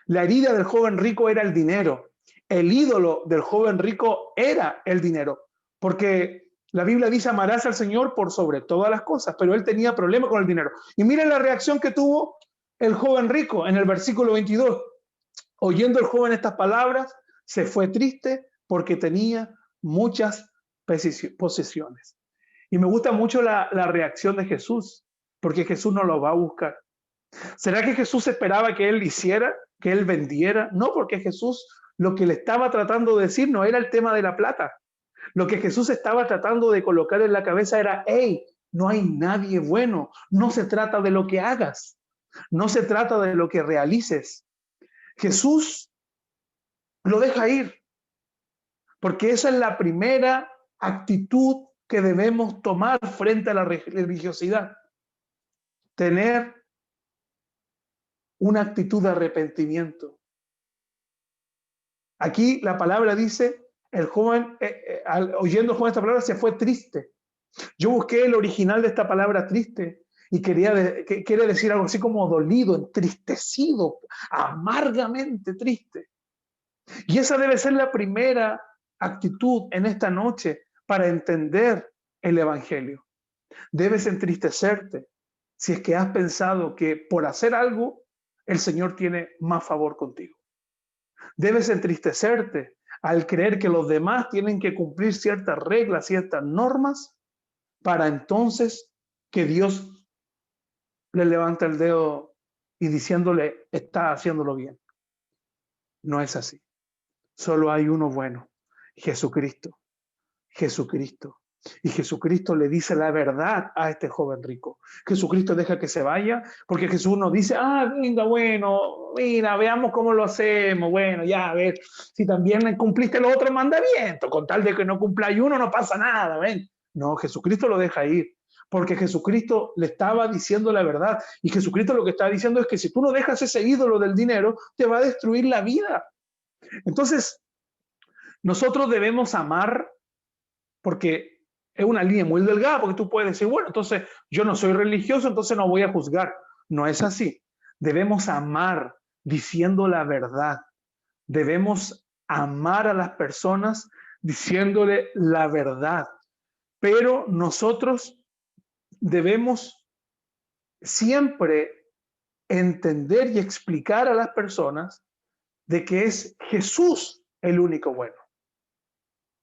S1: La herida del joven rico era el dinero. El ídolo del joven rico era el dinero. Porque la Biblia dice, amarás al Señor por sobre todas las cosas, pero él tenía problema con el dinero. Y miren la reacción que tuvo el joven rico en el versículo 22. Oyendo el joven estas palabras, se fue triste porque tenía muchas posesiones. Y me gusta mucho la reacción de Jesús, porque Jesús no lo va a buscar. ¿Será que Jesús esperaba que él hiciera, que él vendiera? No, porque Jesús lo que le estaba tratando de decir no era el tema de la plata. Lo que Jesús estaba tratando de colocar en la cabeza era, hey, no hay nadie bueno. No se trata de lo que hagas. No se trata de lo que realices. Jesús lo deja ir, porque esa es la primera actitud que debemos tomar frente a la religiosidad. Tener una actitud de arrepentimiento. Aquí la palabra dice, el joven, oyendo el joven esta palabra, se fue triste. Yo busqué el original de esta palabra triste y quiere decir algo así como dolido, entristecido, amargamente triste. Y esa debe ser la primera actitud en esta noche para entender el Evangelio. Debes entristecerte si es que has pensado que por hacer algo el Señor tiene más favor contigo. Debes entristecerte al creer que los demás tienen que cumplir ciertas reglas, ciertas normas, para entonces que Dios le levanta el dedo y diciéndole, está haciéndolo bien. No es así. Solo hay uno bueno, Jesucristo. Jesucristo. Y Jesucristo le dice la verdad a este joven rico. Jesucristo deja que se vaya, porque Jesús nos dice, venga, bueno, mira, veamos cómo lo hacemos. Bueno, ya, a ver, si también cumpliste los otros mandamientos, con tal de que no cumpláis uno, no pasa nada, ven. No, Jesucristo lo deja ir, porque Jesucristo le estaba diciendo la verdad. Y Jesucristo lo que está diciendo es que si tú no dejas ese ídolo del dinero, te va a destruir la vida. Entonces, nosotros debemos amar, porque es una línea muy delgada, porque tú puedes decir, bueno, entonces yo no soy religioso, entonces no voy a juzgar. No es así. Debemos amar diciendo la verdad. Debemos amar a las personas diciéndole la verdad. Pero nosotros debemos siempre entender y explicar a las personas de que es Jesús el único bueno.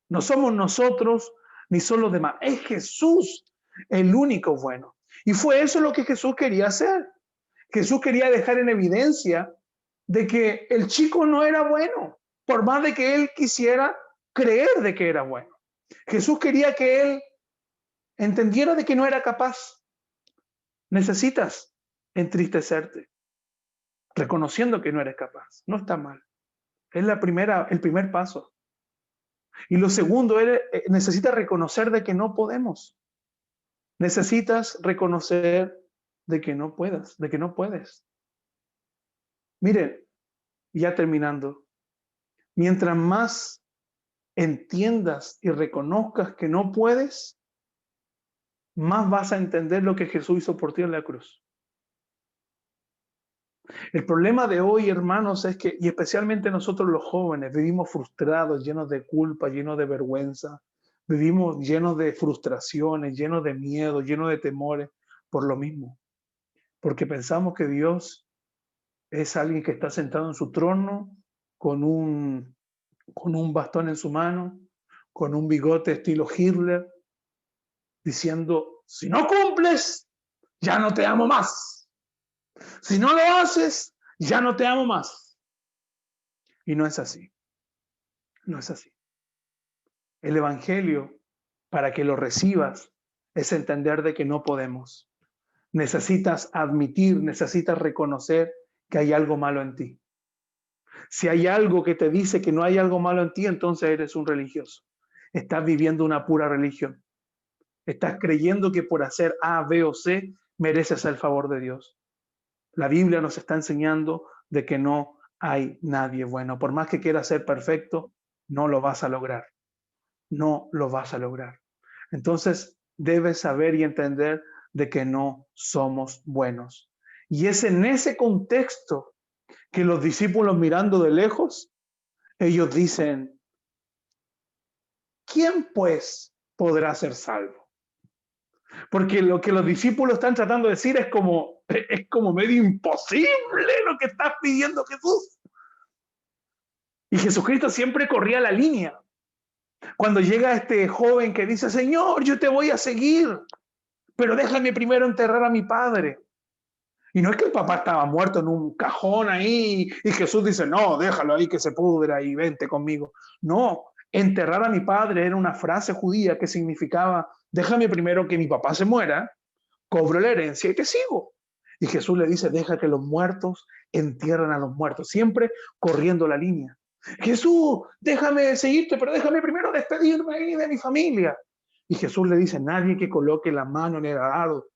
S1: No somos nosotros ni son los demás, es Jesús el único bueno. Y fue eso lo que Jesús quería hacer. Jesús quería dejar en evidencia de que el chico no era bueno, por más de que él quisiera creer de que era bueno. Jesús quería que él entendiera de que no era capaz. Necesitas entristecerte, reconociendo que no eres capaz. No está mal. Es el primer paso. Y lo segundo, necesitas reconocer de que no podemos. Necesitas reconocer de que no puedas, de que no puedes. Miren, ya terminando, mientras más entiendas y reconozcas que no puedes, más vas a entender lo que Jesús hizo por ti en la cruz. El problema de hoy, hermanos, es que, y especialmente nosotros los jóvenes, vivimos frustrados, llenos de culpa, llenos de vergüenza, vivimos llenos de frustraciones, llenos de miedo, llenos de temores, por lo mismo. Porque pensamos que Dios es alguien que está sentado en su trono con un bastón en su mano, con un bigote estilo Hitler, diciendo, si no cumples, ya no te amo más. Si no lo haces, ya no te amo más. Y no es así. No es así. El Evangelio, para que lo recibas, es entender de que no podemos. Necesitas admitir, necesitas reconocer que hay algo malo en ti. Si hay algo que te dice que no hay algo malo en ti, entonces eres un religioso. Estás viviendo una pura religión. Estás creyendo que por hacer A, B o C mereces el favor de Dios. La Biblia nos está enseñando de que no hay nadie bueno. Por más que quieras ser perfecto, no lo vas a lograr. No lo vas a lograr. Entonces, debes saber y entender de que no somos buenos. Y es en ese contexto que los discípulos, mirando de lejos, ellos dicen, ¿quién pues podrá ser salvo? Porque lo que los discípulos están tratando de decir es como medio imposible lo que está pidiendo Jesús. Y Jesucristo siempre corría la línea. Cuando llega este joven que dice, Señor, yo te voy a seguir, pero déjame primero enterrar a mi padre. Y no es que el papá estaba muerto en un cajón ahí y Jesús dice, no, déjalo ahí que se pudra y vente conmigo. No, enterrar a mi padre era una frase judía que significaba, déjame primero que mi papá se muera, cobro la herencia y te sigo. Y Jesús le dice, deja que los muertos entierren a los muertos, siempre corriendo la línea. Jesús, déjame seguirte, pero déjame primero despedirme ahí de mi familia. Y Jesús le dice, nadie que coloque la mano en el arado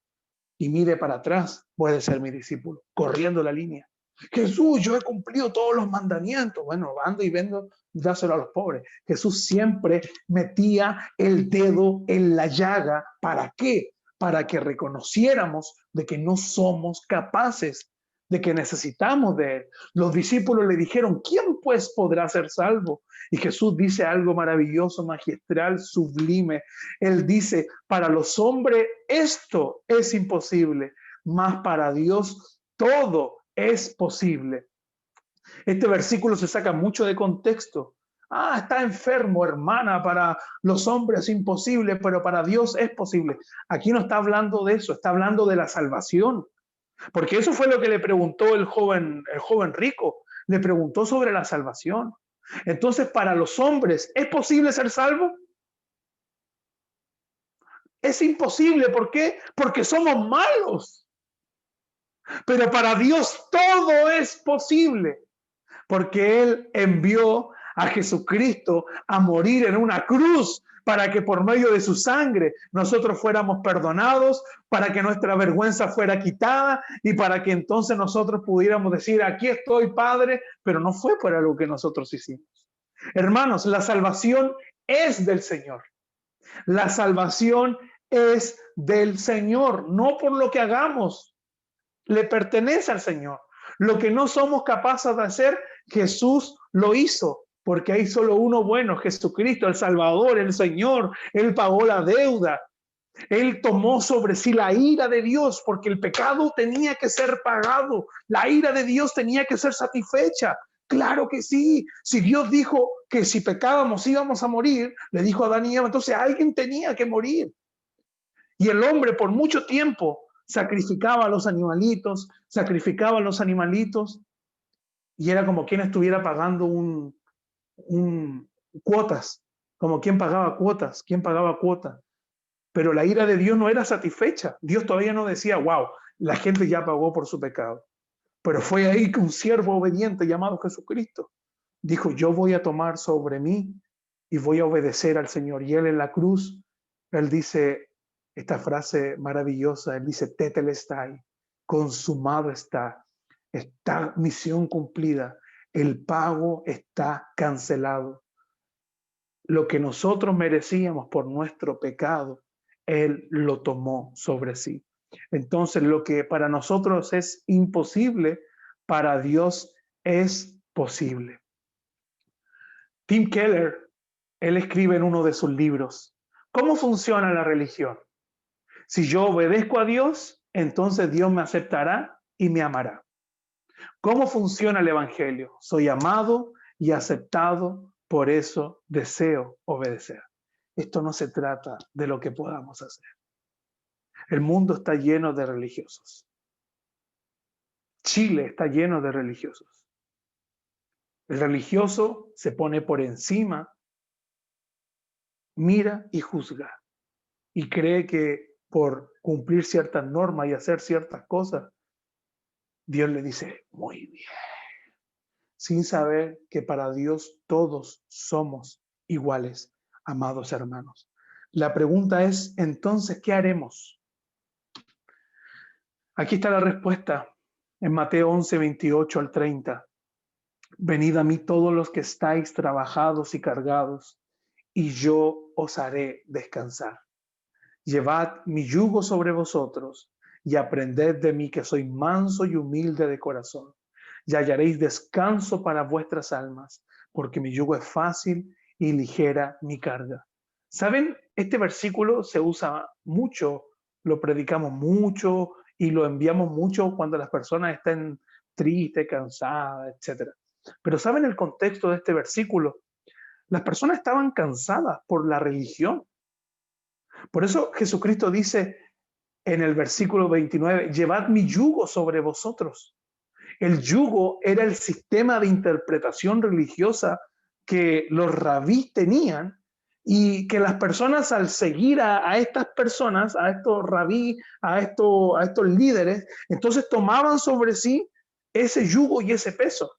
S1: y mire para atrás puede ser mi discípulo, corriendo la línea. Jesús, yo he cumplido todos los mandamientos. Bueno, ando y vendo, dáselo a los pobres. Jesús siempre metía el dedo en la llaga. ¿Para qué? Para que reconociéramos de que no somos capaces, de que necesitamos de Él. Los discípulos le dijeron, ¿quién pues podrá ser salvo? Y Jesús dice algo maravilloso, magistral, sublime. Él dice, para los hombres esto es imposible, mas para Dios todo es posible. Este versículo se saca mucho de contexto. Ah, está enfermo, hermana, para los hombres es imposible, pero para Dios es posible. Aquí no está hablando de eso, está hablando de la salvación. Porque eso fue lo que le preguntó el joven rico. Le preguntó sobre la salvación. Entonces, para los hombres, ¿es posible ser salvo? Es imposible. ¿Por qué? Porque somos malos. Pero para Dios todo es posible. Porque Él envió a Jesucristo a morir en una cruz para que por medio de su sangre nosotros fuéramos perdonados, para que nuestra vergüenza fuera quitada y para que entonces nosotros pudiéramos decir, aquí estoy, Padre, pero no fue por algo que nosotros hicimos. Hermanos, la salvación es del Señor. La salvación es del Señor, no por lo que hagamos. Le pertenece al Señor. Lo que no somos capaces de hacer, Jesús lo hizo, porque hay solo uno bueno, Jesucristo, el Salvador, el Señor. Él pagó la deuda. Él tomó sobre sí la ira de Dios porque el pecado tenía que ser pagado. La ira de Dios tenía que ser satisfecha. Claro que sí. Si Dios dijo que si pecábamos íbamos a morir, le dijo a Adán y Eva, entonces alguien tenía que morir. Y el hombre por mucho tiempo sacrificaba a los animalitos, y era como quien estuviera pagando cuotas, como quien pagaba cuotas. Pero la ira de Dios no era satisfecha. Dios todavía no decía, wow, la gente ya pagó por su pecado. Pero fue ahí que un siervo obediente llamado Jesucristo dijo, yo voy a tomar sobre mí y voy a obedecer al Señor. Y él en la cruz, él dice esta frase maravillosa, él dice, tetelestai, consumado está misión cumplida, el pago está cancelado. Lo que nosotros merecíamos por nuestro pecado, Él lo tomó sobre sí. Entonces, lo que para nosotros es imposible, para Dios es posible. Tim Keller, él escribe en uno de sus libros, ¿cómo funciona la religión? Si yo obedezco a Dios, entonces Dios me aceptará y me amará. ¿Cómo funciona el Evangelio? Soy amado y aceptado, por eso deseo obedecer. Esto no se trata de lo que podamos hacer. El mundo está lleno de religiosos. Chile está lleno de religiosos. El religioso se pone por encima, mira y juzga. Y cree que por cumplir ciertas normas y hacer ciertas cosas, Dios le dice, muy bien. Sin saber que para Dios todos somos iguales, amados hermanos. La pregunta es, entonces, ¿qué haremos? Aquí está la respuesta en Mateo 11, 28 al 30. Venid a mí todos los que estáis trabajados y cargados, y yo os haré descansar. Llevad mi yugo sobre vosotros y aprended de mí, que soy manso y humilde de corazón, y hallaréis descanso para vuestras almas, porque mi yugo es fácil y ligera mi carga. ¿Saben? Este versículo se usa mucho, lo predicamos mucho y lo enviamos mucho cuando las personas están tristes, cansadas, etc. Pero ¿saben el contexto de este versículo? Las personas estaban cansadas por la religión. Por eso Jesucristo dice en el versículo 29, llevad mi yugo sobre vosotros. El yugo era el sistema de interpretación religiosa que los rabís tenían y que las personas al seguir a estas personas, a estos rabís, a estos líderes, entonces tomaban sobre sí ese yugo y ese peso.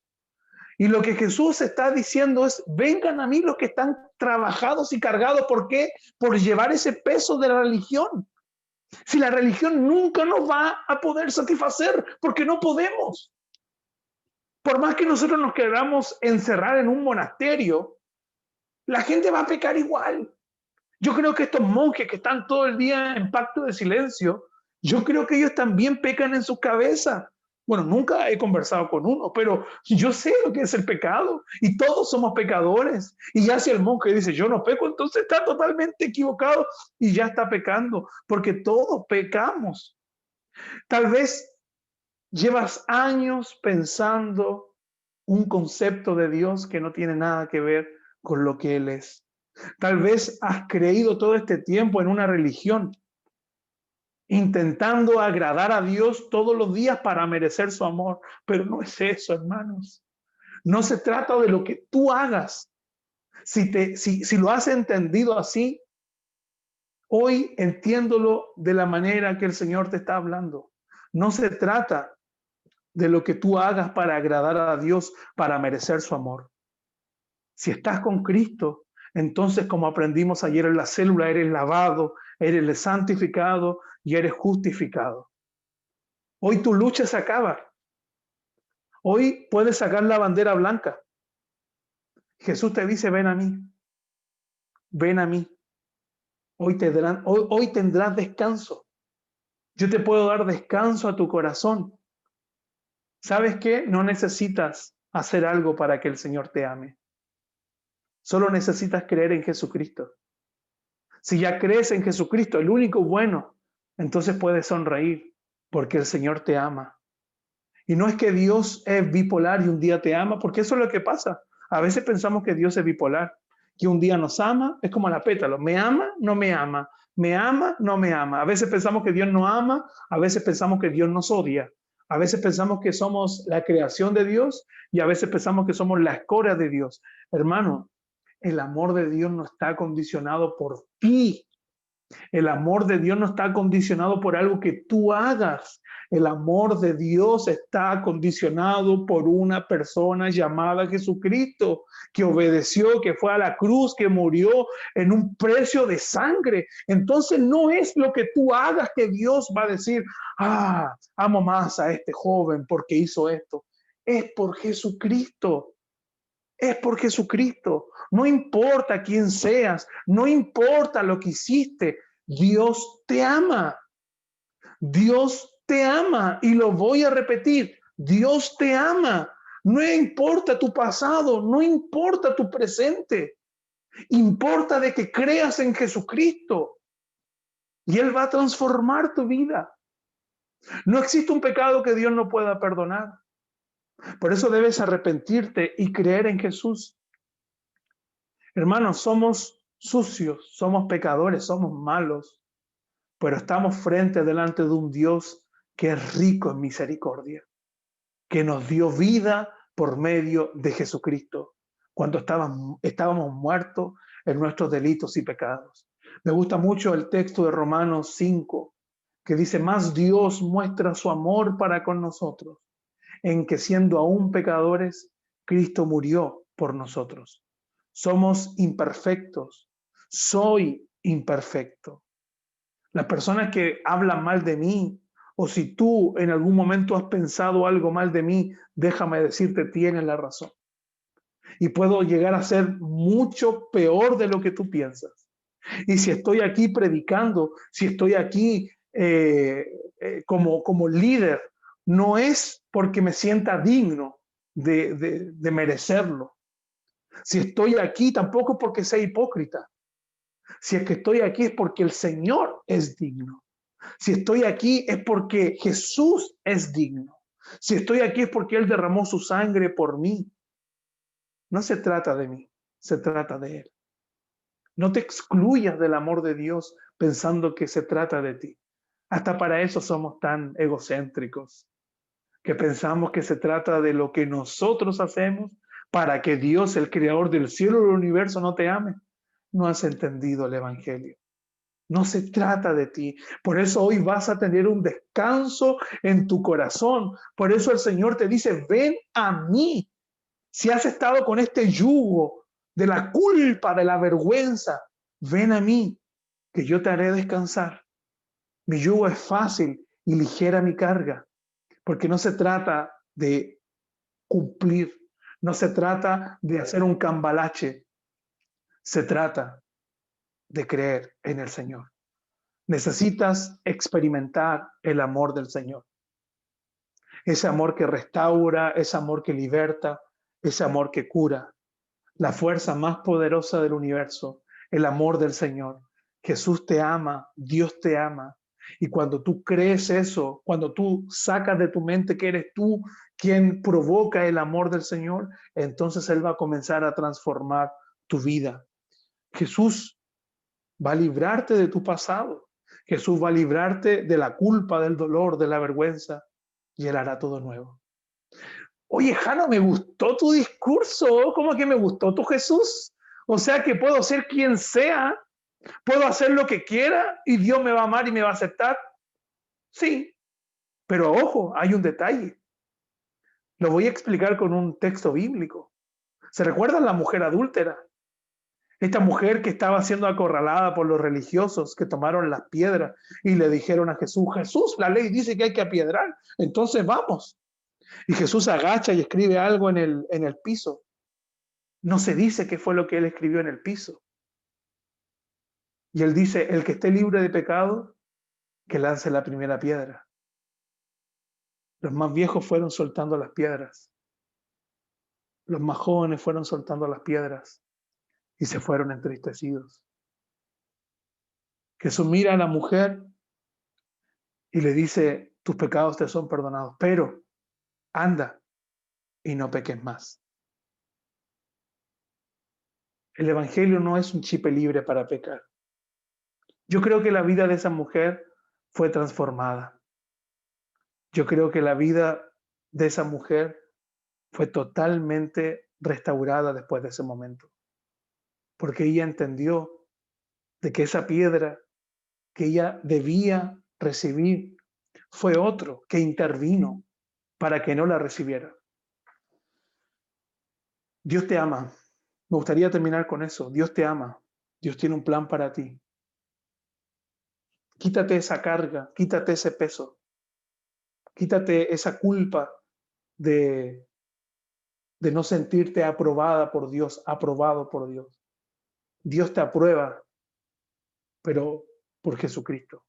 S1: Y lo que Jesús está diciendo es, vengan a mí los que están trabajados y cargados. ¿Por qué? Por llevar ese peso de la religión. Si la religión nunca nos va a poder satisfacer, porque no podemos. Por más que nosotros nos queramos encerrar en un monasterio, la gente va a pecar igual. Yo creo que estos monjes que están todo el día en pacto de silencio, yo creo que ellos también pecan en su cabeza. Bueno, nunca he conversado con uno, pero yo sé lo que es el pecado y todos somos pecadores. Y ya si el monje dice, yo no peco, entonces está totalmente equivocado y ya está pecando, porque todos pecamos. Tal vez llevas años pensando un concepto de Dios que no tiene nada que ver con lo que Él es. Tal vez has creído todo este tiempo en una religión, intentando agradar a Dios todos los días para merecer su amor, pero no es eso, hermanos. No se trata de lo que tú hagas. Si lo has entendido así, hoy entiéndolo de la manera que el Señor te está hablando. No se trata de lo que tú hagas para agradar a Dios, para merecer su amor. Si estás con Cristo, entonces, como aprendimos ayer en la célula, eres lavado, eres santificado y eres justificado. Hoy tu lucha se acaba. Hoy puedes sacar la bandera blanca. Jesús te dice, ven a mí, ven a mí. Hoy tendrás descanso. Yo te puedo dar descanso a tu corazón. ¿Sabes qué? No necesitas hacer algo para que el Señor te ame. Solo necesitas creer en Jesucristo. Si ya crees en Jesucristo, el único bueno, entonces puedes sonreír porque el Señor te ama. Y no es que Dios es bipolar y un día te ama, porque eso es lo que pasa. A veces pensamos que Dios es bipolar, que un día nos ama, es como la pétalo, me ama, no me ama, me ama, no me ama. A veces pensamos que Dios no ama, a veces pensamos que Dios nos odia, a veces pensamos que somos la creación de Dios y a veces pensamos que somos la escoria de Dios. Hermano, el amor de Dios no está condicionado por ti. El amor de Dios no está condicionado por algo que tú hagas. El amor de Dios está condicionado por una persona llamada Jesucristo, que obedeció, que fue a la cruz, que murió en un precio de sangre. Entonces no es lo que tú hagas que Dios va a decir, amo más a este joven porque hizo esto. Es por Jesucristo. Es por Jesucristo. No importa quién seas, no importa lo que hiciste, Dios te ama. Dios te ama y lo voy a repetir. Dios te ama. No importa tu pasado, no importa tu presente. Importa de que creas en Jesucristo y Él va a transformar tu vida. No existe un pecado que Dios no pueda perdonar. Por eso debes arrepentirte y creer en Jesús. Hermanos, somos sucios, somos pecadores, somos malos, pero estamos frente delante de un Dios que es rico en misericordia, que nos dio vida por medio de Jesucristo, cuando estábamos muertos en nuestros delitos y pecados. Me gusta mucho el texto de Romanos 5, que dice, más Dios muestra su amor para con nosotros, en que siendo aún pecadores, Cristo murió por nosotros. Somos imperfectos. Soy imperfecto. Las personas que hablan mal de mí, o si tú en algún momento has pensado algo mal de mí, déjame decirte, tienes la razón. Y puedo llegar a ser mucho peor de lo que tú piensas. Y si estoy aquí predicando, si estoy aquí como líder, no es porque me sienta digno de merecerlo. Si estoy aquí, tampoco porque sea hipócrita. Si es que estoy aquí es porque el Señor es digno. Si estoy aquí es porque Jesús es digno. Si estoy aquí es porque Él derramó su sangre por mí. No se trata de mí, se trata de Él. No te excluyas del amor de Dios pensando que se trata de ti. Hasta para eso somos tan egocéntricos, que pensamos que se trata de lo que nosotros hacemos para que Dios, el creador del cielo y del universo, no te ame. No has entendido el Evangelio. No se trata de ti. Por eso hoy vas a tener un descanso en tu corazón. Por eso el Señor te dice, ven a mí. Si has estado con este yugo de la culpa, de la vergüenza, ven a mí, que yo te haré descansar. Mi yugo es fácil y ligera mi carga, porque no se trata de cumplir, no se trata de hacer un cambalache, se trata de creer en el Señor. Necesitas experimentar el amor del Señor. Ese amor que restaura, ese amor que liberta, ese amor que cura. La fuerza más poderosa del universo, el amor del Señor. Jesús te ama, Dios te ama. Y cuando tú crees eso, cuando tú sacas de tu mente que eres tú quien provoca el amor del Señor, entonces Él va a comenzar a transformar tu vida. Jesús va a librarte de tu pasado. Jesús va a librarte de la culpa, del dolor, de la vergüenza y Él hará todo nuevo. Oye, Jano, me gustó tu discurso. ¿Cómo que me gustó tu Jesús? O sea que puedo ser quien sea, puedo hacer lo que quiera y Dios me va a amar y me va a aceptar. Sí, pero ojo, hay un detalle. Lo voy a explicar con un texto bíblico. ¿Se recuerdan la mujer adúltera? Esta mujer que estaba siendo acorralada por los religiosos que tomaron las piedras y le dijeron a Jesús, Jesús, la ley dice que hay que apiedrar, entonces vamos. Y Jesús agacha y escribe algo en el piso. No se dice qué fue lo que él escribió en el piso. Y él dice, el que esté libre de pecado, que lance la primera piedra. Los más viejos fueron soltando las piedras. Los más jóvenes fueron soltando las piedras y se fueron entristecidos. Jesús mira a la mujer y le dice, tus pecados te son perdonados, pero anda y no peques más. El evangelio no es un chip libre para pecar. Yo creo que la vida de esa mujer fue transformada. Yo creo que la vida de esa mujer fue totalmente restaurada después de ese momento, porque ella entendió de que esa piedra que ella debía recibir fue otro que intervino para que no la recibiera. Dios te ama. Me gustaría terminar con eso. Dios te ama. Dios tiene un plan para ti. Quítate esa carga, quítate ese peso, quítate esa culpa de, de no sentirte aprobada por Dios, aprobado por Dios. Dios te aprueba, pero por Jesucristo.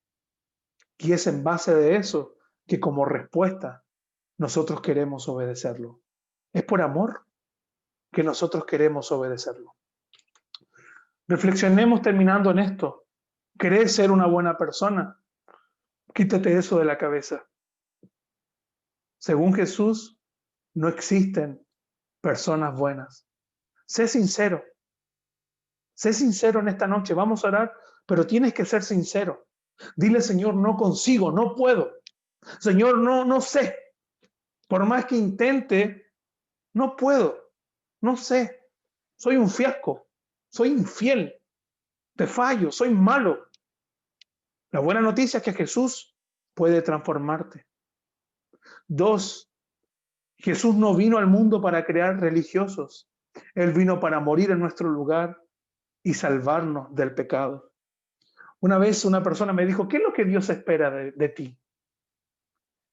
S1: Y es en base de eso que como respuesta nosotros queremos obedecerlo. Es por amor que nosotros queremos obedecerlo. Reflexionemos terminando en esto. ¿Querés ser una buena persona? Quítate eso de la cabeza. Según Jesús, no existen personas buenas. Sé sincero. Sé sincero en esta noche. Vamos a orar, pero tienes que ser sincero. Dile, Señor, no consigo, no puedo. Señor, no sé. Por más que intente, no puedo. No sé. Soy un fiasco. Soy infiel. Te fallo. Soy malo. La buena noticia es que Jesús puede transformarte. 2, Jesús no vino al mundo para crear religiosos. Él vino para morir en nuestro lugar y salvarnos del pecado. Una vez una persona me dijo, ¿qué es lo que Dios espera de ti?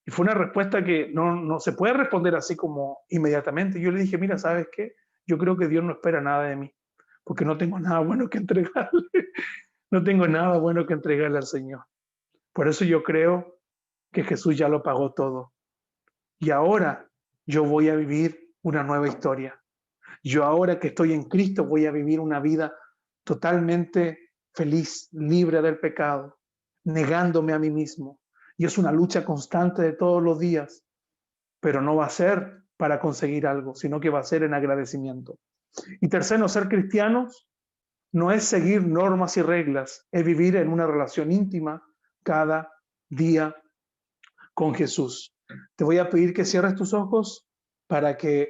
S1: Y fue una respuesta que no se puede responder así como inmediatamente. Yo le dije, mira, ¿sabes qué? Yo creo que Dios no espera nada de mí, porque no tengo nada bueno que entregarle. No tengo nada bueno que entregarle al Señor. Por eso yo creo que Jesús ya lo pagó todo. Y ahora yo voy a vivir una nueva historia. Yo ahora que estoy en Cristo voy a vivir una vida totalmente feliz, libre del pecado, negándome a mí mismo. Y es una lucha constante de todos los días, pero no va a ser para conseguir algo, sino que va a ser en agradecimiento. Y tercero, ser cristianos no es seguir normas y reglas, es vivir en una relación íntima cada día con Jesús. Te voy a pedir que cierres tus ojos para que